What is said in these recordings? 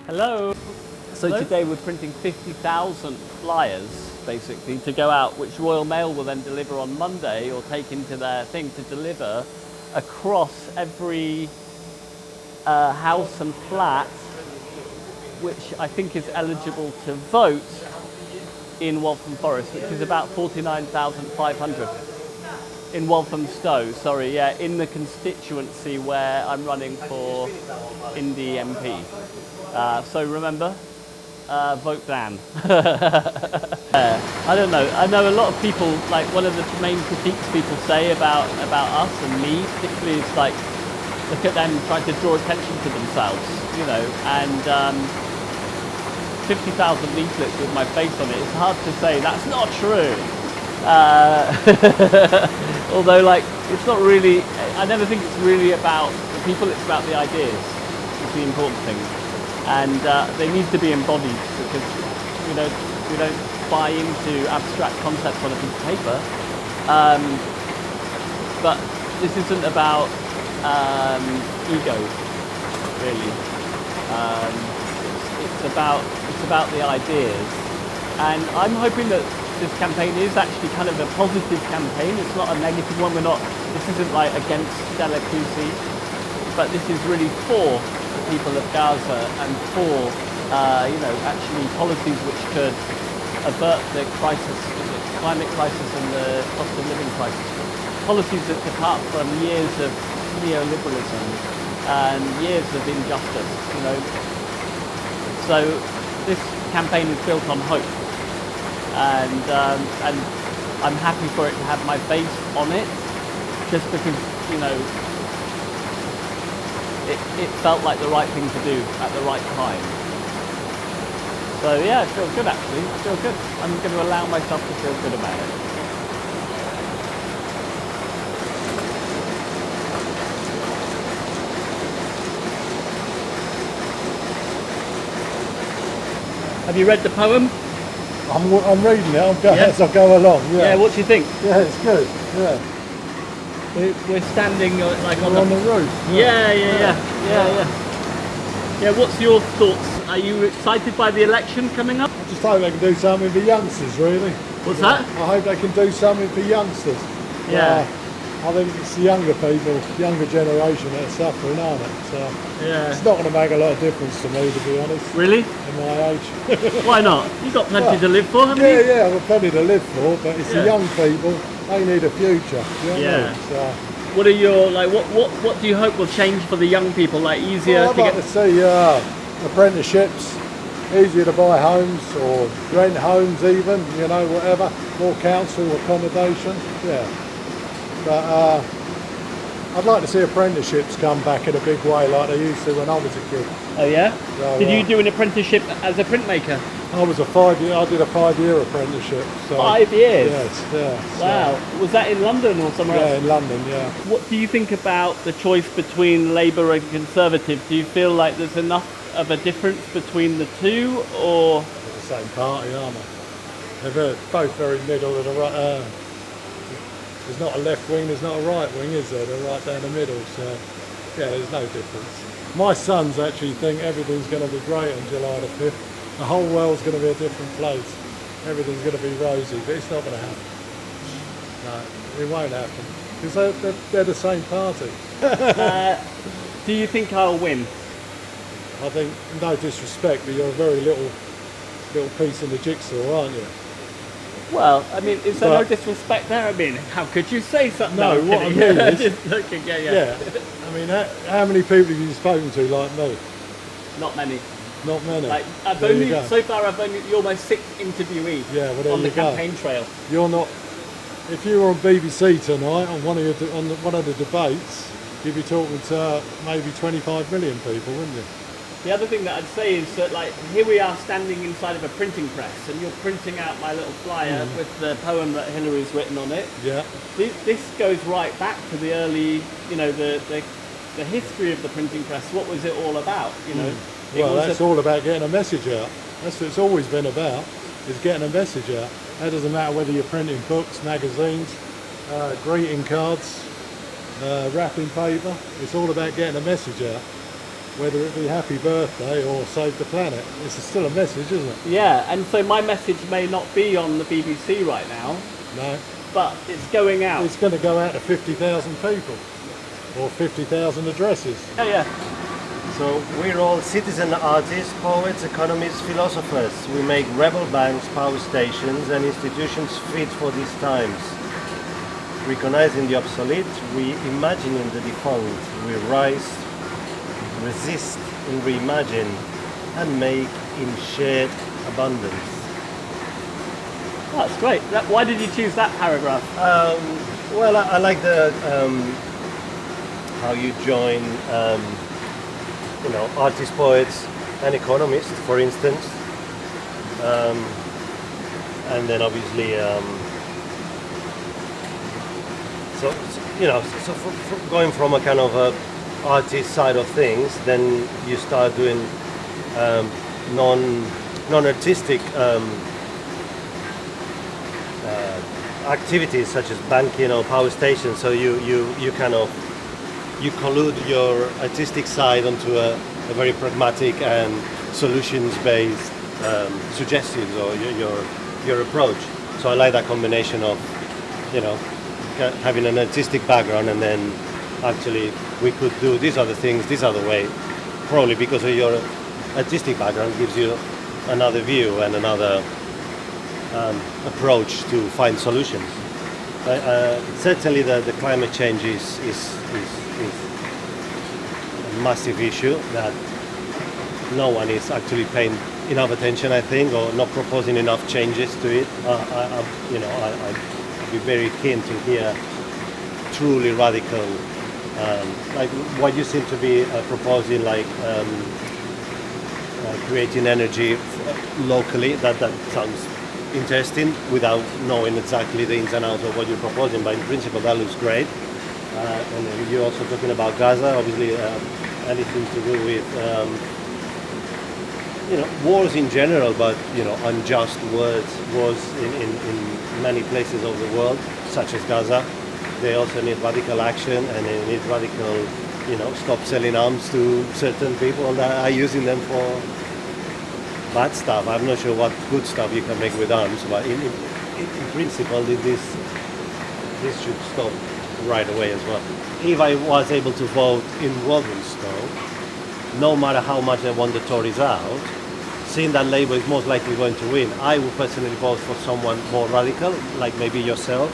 Hello. So Hello? today we're printing 50,000 flyers, basically, to go out, which Royal Mail will then deliver on Monday, or take into their thing to deliver across every house and flat, which I think is eligible to vote in Waltham Forest, which is about 49,500. In Walthamstow, sorry, yeah, in the constituency where I'm running for Indy MP. So remember, vote Dan. I don't know. I know a lot of people, like one of the main critiques people say about us and me, particularly, is like, look at them trying to draw attention to themselves, you know, and 50,000 leaflets with my face on it. It's hard to say that's not true. Although, like, it's not really, I never think it's really about the people, it's about the ideas. It's the important thing. And they need to be embodied, because we don't buy into abstract concepts on a piece of paper. But this isn't about ego, really. It's about the ideas, and I'm hoping that this campaign is actually kind of a positive campaign. It's not a negative one. This isn't like against Stella Creasy, but this is really for the people of Gaza and for actually policies which could avert the crisis, the climate crisis and the cost of living crisis. Policies that depart from years of neoliberalism and years of injustice. So this campaign is built on hope. And I'm happy for it to have my face on it, just because, it felt like the right thing to do at the right time. So yeah, it feels good actually. I feel good. I'm going to allow myself to feel good about it. Have you read the poem? I'm reading it as I go along. Yeah, what do you think? Yeah, it's good. Yeah. We're standing like on the roof. Yeah. Yeah, what's your thoughts? Are you excited by the election coming up? I just hope they can do something for youngsters, really. What's that? I hope they can do something for youngsters. Yeah. I think it's the younger people, younger generation that are suffering, aren't it? So yeah. It's not going to make a lot of difference to me, to be honest. Really? In my age. Why not? You've got plenty to live for, haven't you? Yeah, I've got plenty to live for, but it's the young people, they need a future. You know what I mean? So, what are your, what do you hope will change for the young people? Like easier I'd like to see apprenticeships, easier to buy homes or rent homes even, whatever, more council accommodation, But I'd like to see apprenticeships come back in a big way like they used to when I was a kid. Oh yeah? So, did you do an apprenticeship as a printmaker? I did a 5-year apprenticeship. So, 5 years? Yes, Wow. So. Was that in London or somewhere else? Yeah, in London, yeah. What do you think about the choice between Labour and Conservative? Do you feel like there's enough of a difference between the two, or? They're the same party, aren't they? They're both very middle of the right. There's not a left wing, there's not a right wing, is there? They're right down the middle, so yeah, there's no difference. My sons actually think everything's going to be great on July the 5th. The whole world's going to be a different place. Everything's going to be rosy, but it's not going to happen. No, it won't happen, because they're the same party. Do you think I'll win? I think, no disrespect, but you're a very little piece in the jigsaw, aren't you? Well, I mean, is there no disrespect there? I mean, how could you say something? No, what I mean is... Just looking, yeah. I mean, how many people have you spoken to like me? Not many. Not many. Like, so far, you're my 6th interviewee on the campaign trail. You're not... If you were on BBC tonight on one of the debates, you'd be talking to maybe 25 million people, wouldn't you? The other thing that I'd say is that, like, here we are standing inside of a printing press, and you're printing out my little flyer with the poem that Hillary's written on it. Yeah. This goes right back to the early, the history of the printing press. What was it all about? Well, that's all about getting a message out. That's what it's always been about, is getting a message out. That doesn't matter whether you're printing books, magazines, greeting cards, wrapping paper. It's all about getting a message out. whether it be happy birthday or save the planet. It's still a message, isn't it? Yeah, and so my message may not be on the BBC right now, No. but it's going out. It's going to go out to 50,000 people or 50,000 addresses. Yeah. So we're all citizen artists, poets, economists, philosophers. We make rebel banks, power stations and institutions fit for these times. Recognizing the obsolete, we imagine in the defunct. We rise, resist and reimagine and make in shared abundance. That's great. Why did you choose that paragraph? Well, I like the how you join, artists, poets, and economists, for instance, and then obviously, going from a kind of a artist side of things, then you start doing non-artistic activities such as banking or power stations. So you collude your artistic side onto a very pragmatic and solutions-based suggestions or your approach. So I like that combination of having an artistic background and then actually we could do these other things this other way. Probably because of your artistic background gives you another view and another approach to find solutions. Certainly the climate change is a massive issue that no one is actually paying enough attention, I think, or not proposing enough changes to it. I'd be very keen to hear truly radical, like what you seem to be proposing, like creating energy locally. That sounds interesting without knowing exactly the ins and outs of what you're proposing, but in principle that looks great. And then you're also talking about Gaza, obviously anything to do with wars in general, but unjust wars in many places of the world, such as Gaza. They also need radical action, and they need radical, stop selling arms to certain people that are using them for bad stuff. I'm not sure what good stuff you can make with arms, but in principle, this should stop right away as well. If I was able to vote in Walthamstow, no matter how much I want the Tories out, seeing that Labour is most likely going to win, I would personally vote for someone more radical, like maybe yourself,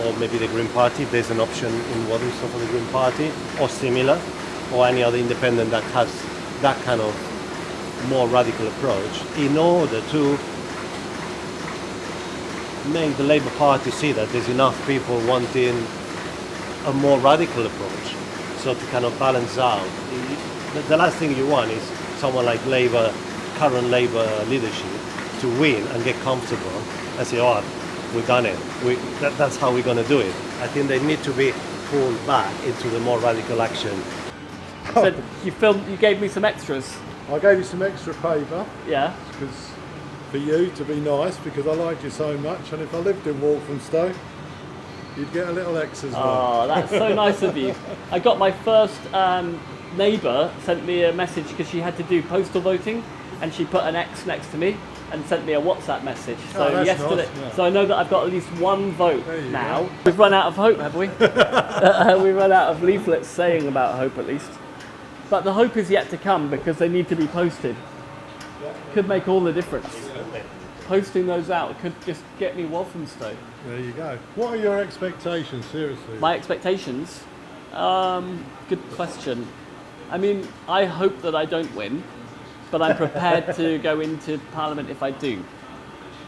or maybe the Green Party. There's an option in Walthamstow for the Green Party, or similar, or any other independent that has that kind of more radical approach, in order to make the Labour Party see that there's enough people wanting a more radical approach. So to kind of balance out, the last thing you want is someone like Labour, current Labour leadership, to win and get comfortable and say, oh, we've done it. That's how we're going to do it. I think they need to be pulled back into the more radical action. So you gave me some extras. I gave you some extra paper. Yeah. Because for you to be nice, because I liked you so much, and if I lived in Walthamstow, you'd get a little X as well. Oh, that's so nice of you. I got my first neighbour sent me a message because she had to do postal voting, and she put an X next to me and sent me a WhatsApp message. So that's yesterday, nice, yeah. So I know that I've got at least one vote now. Go. We've run out of hope, have we? We've run out of leaflets saying about hope, at least. But the hope is yet to come because they need to be posted. Could make all the difference. Posting those out could just get me Walthamstow. There you go. What are your expectations, seriously? My expectations? Good question. I mean, I hope that I don't win, but I'm prepared to go into Parliament if I do.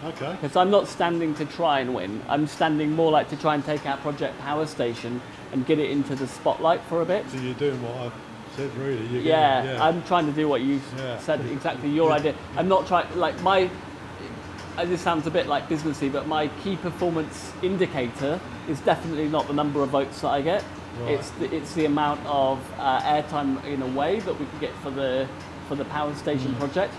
Okay. Because I'm not standing to try and win. I'm standing more like to try and take our Project Power Station and get it into the spotlight for a bit. So you're doing what I've said, really? Yeah, I'm trying to do what you said, exactly your idea. I'm not trying, like this sounds a bit like businessy, but my key performance indicator is definitely not the number of votes that I get. Right. It's the amount of airtime in a way that we can get for the power station project.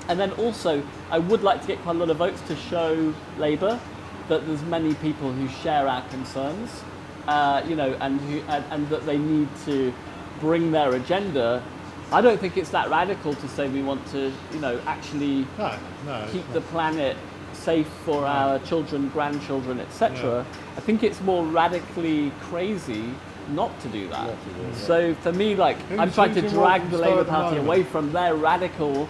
And then also, I would like to get quite a lot of votes to show Labour that there's many people who share our concerns, and that they need to bring their agenda I don't think it's that radical to say we want to, you know, actually No. keep the planet safe for our children, grandchildren, etc. I think it's more radically crazy not to do that. So for me, like, I'm trying to drag the Labour Party away from their radical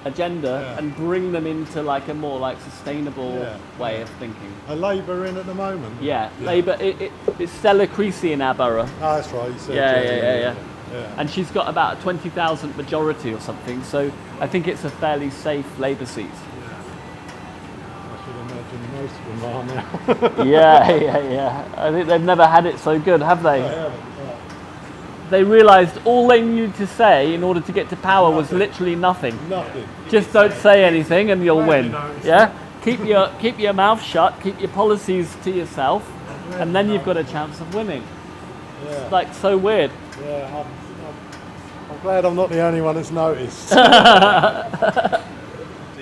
agenda and bring them into like a more like sustainable way of thinking. Are Labour in at the moment? Yeah. Labour. It's Stella Creasy in our borough. Oh, that's right. You said Yeah. And she's got about a 20,000 majority or something. So I think it's a fairly safe Labour seat. I should imagine most of them are now. Yeah. I think they've never had it so good, have they? They realised all they needed to say in order to get to power was literally nothing. Nothing. Just don't say anything and you'll win. know, Yeah? Keep your mouth shut, keep your policies to yourself, and then you've got a chance of winning. It's like so weird. Yeah, I'm glad I'm not the only one that's noticed. So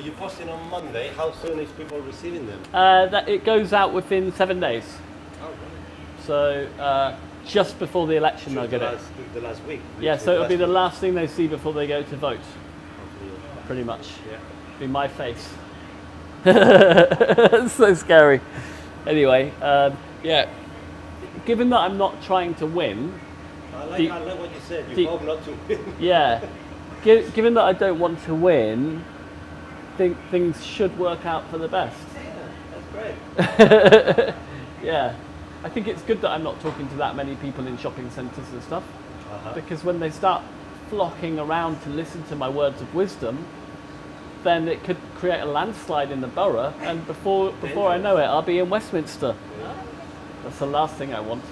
you're posting on Monday. How soon is people receiving them? That it goes out within 7 days. Oh, really? So just before the election they'll get it. The last week. Yeah, so it'll be the last thing they see before they go to vote. Pretty much. Yeah. Be my face. It's so scary. Anyway, given that I'm not trying to win, I like what you said. You hope not to win. yeah, given that I don't want to win, think things should work out for the best. That's great. Yeah, I think it's good that I'm not talking to that many people in shopping centres and stuff, because when they start flocking around to listen to my words of wisdom, then it could create a landslide in the borough, and before I know it, I'll be in Westminster. That's the last thing I want.